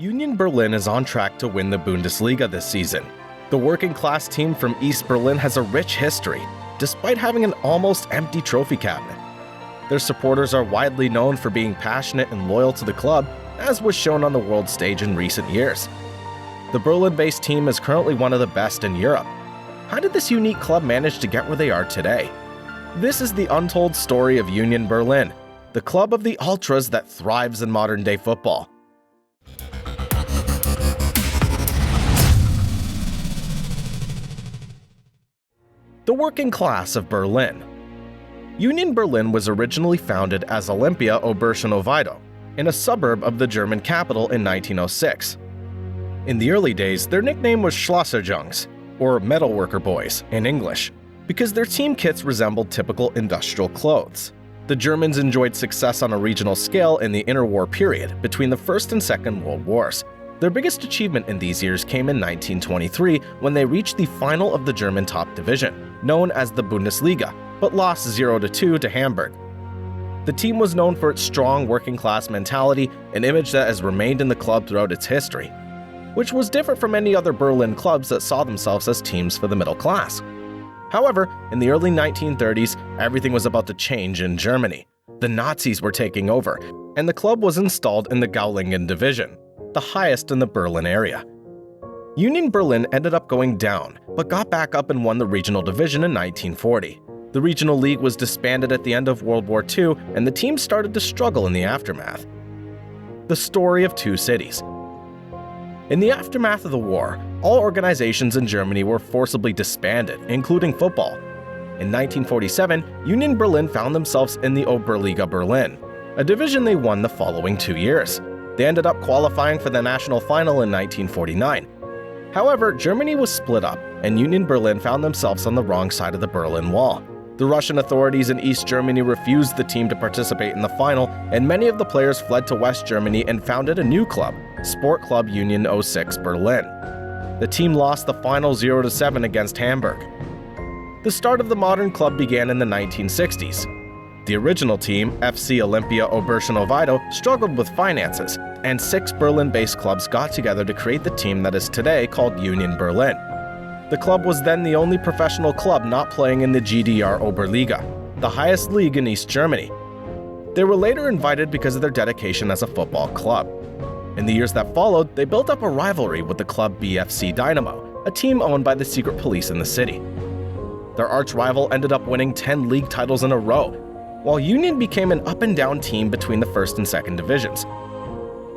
Union Berlin is on track to win the Bundesliga this season. The working-class team from East Berlin has a rich history, despite having an almost empty trophy cabinet. Their supporters are widely known for being passionate and loyal to the club, as was shown on the world stage in recent years. The Berlin-based team is currently one of the best in Europe. How did this unique club manage to get where they are today? This is the untold story of Union Berlin, the club of the ultras that thrives in modern-day football. The working class of Berlin. Union Berlin was originally founded as Olympia Oberschöneweide, in a suburb of the German capital in 1906. In the early days, their nickname was Schlosserjungs, or metalworker boys in English, because their team kits resembled typical industrial clothes. The Germans enjoyed success on a regional scale in the interwar period between the First and Second World Wars. Their biggest achievement in these years came in 1923 when they reached the final of the German top division, known as the Bundesliga, but lost 0-2 to Hamburg. The team was known for its strong working-class mentality, an image that has remained in the club throughout its history, which was different from any other Berlin clubs that saw themselves as teams for the middle class. However, in the early 1930s, everything was about to change in Germany. The Nazis were taking over, and the club was installed in the Gaulingen division, the highest in the Berlin area. Union Berlin ended up going down, but got back up and won the regional division in 1940. The regional league was disbanded at the end of World War II, and the team started to struggle in the aftermath. The story of two cities. In the aftermath of the war, all organizations in Germany were forcibly disbanded, including football. In 1947, Union Berlin found themselves in the Oberliga Berlin, a division they won the following 2 years. They ended up qualifying for the national final in 1949. However, Germany was split up, and Union Berlin found themselves on the wrong side of the Berlin Wall. The Russian authorities in East Germany refused the team to participate in the final, and many of the players fled to West Germany and founded a new club, Sport Club Union 06 Berlin. The team lost the final 0-7 against Hamburg. The start of the modern club began in the 1960s. The original team, FC Olympia Oberschöneweide, struggled with finances, and 6 Berlin-based clubs got together to create the team that is today called Union Berlin. The club was then the only professional club not playing in the GDR Oberliga, the highest league in East Germany. They were later invited because of their dedication as a football club. In the years that followed, they built up a rivalry with the club BFC Dynamo, a team owned by the secret police in the city. Their arch-rival ended up winning 10 league titles in a row, while Union became an up-and-down team between the first and second divisions.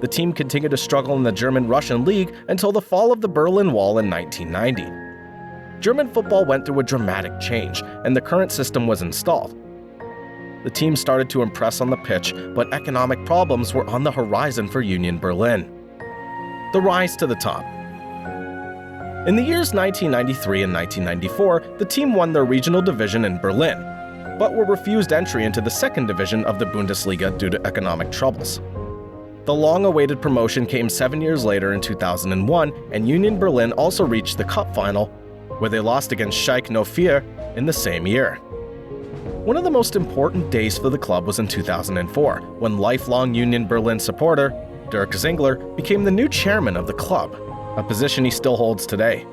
The team continued to struggle in the German-Russian League until the fall of the Berlin Wall in 1990. German football went through a dramatic change, and the current system was installed. The team started to impress on the pitch, but economic problems were on the horizon for Union Berlin. The rise to the top. In the years 1993 and 1994, the team won their regional division in Berlin, but were refused entry into the second division of the Bundesliga due to economic troubles. The long-awaited promotion came 7 years later in 2001, and Union Berlin also reached the cup final, where they lost against Schalke 04 in the same year. One of the most important days for the club was in 2004, when lifelong Union Berlin supporter Dirk Zingler became the new chairman of the club, a position he still holds today.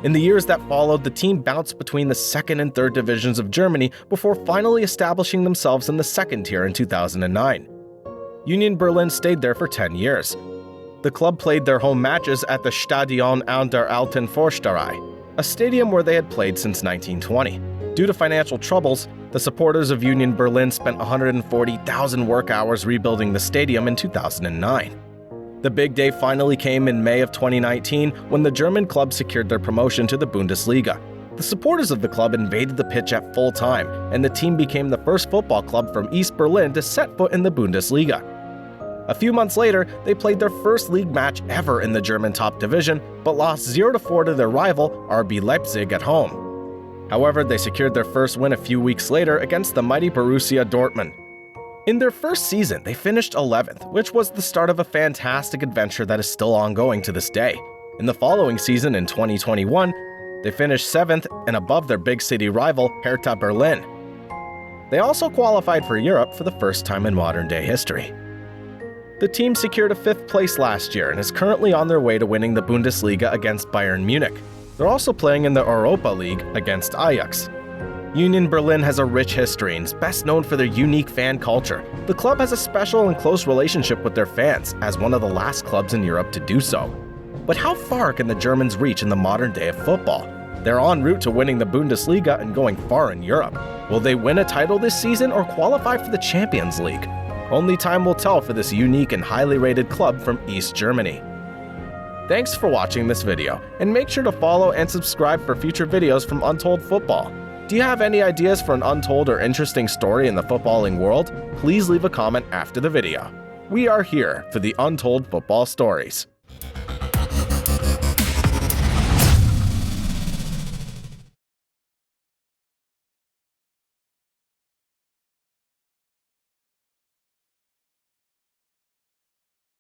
In the years that followed, the team bounced between the second and third divisions of Germany before finally establishing themselves in the second tier in 2009. Union Berlin stayed there for 10 years. The club played their home matches at the Stadion an der Alten Forsterei, a stadium where they had played since 1920. Due to financial troubles, the supporters of Union Berlin spent 140,000 work hours rebuilding the stadium in 2009. The big day finally came in May of 2019 when the German club secured their promotion to the Bundesliga. The supporters of the club invaded the pitch at full time, and the team became the first football club from East Berlin to set foot in the Bundesliga. A few months later, they played their first league match ever in the German top division, but lost 0-4 to their rival RB Leipzig at home. However, they secured their first win a few weeks later against the mighty Borussia Dortmund. In their first season, they finished 11th, which was the start of a fantastic adventure that is still ongoing to this day. In the following season, in 2021, they finished 7th and above their big city rival, Hertha Berlin. They also qualified for Europe for the first time in modern-day history. The team secured a 5th place last year and is currently on their way to winning the Bundesliga against Bayern Munich. They're also playing in the Europa League against Ajax. Union Berlin has a rich history and is best known for their unique fan culture. The club has a special and close relationship with their fans, as one of the last clubs in Europe to do so. But how far can the Germans reach in the modern day of football? They're en route to winning the Bundesliga and going far in Europe. Will they win a title this season or qualify for the Champions League? Only time will tell for this unique and highly rated club from East Germany. Thanks for watching this video, and make sure to follow and subscribe for future videos from Untold Football. Do you have any ideas for an untold or interesting story in the footballing world? Please leave a comment after the video. We are here for the Untold Football Stories.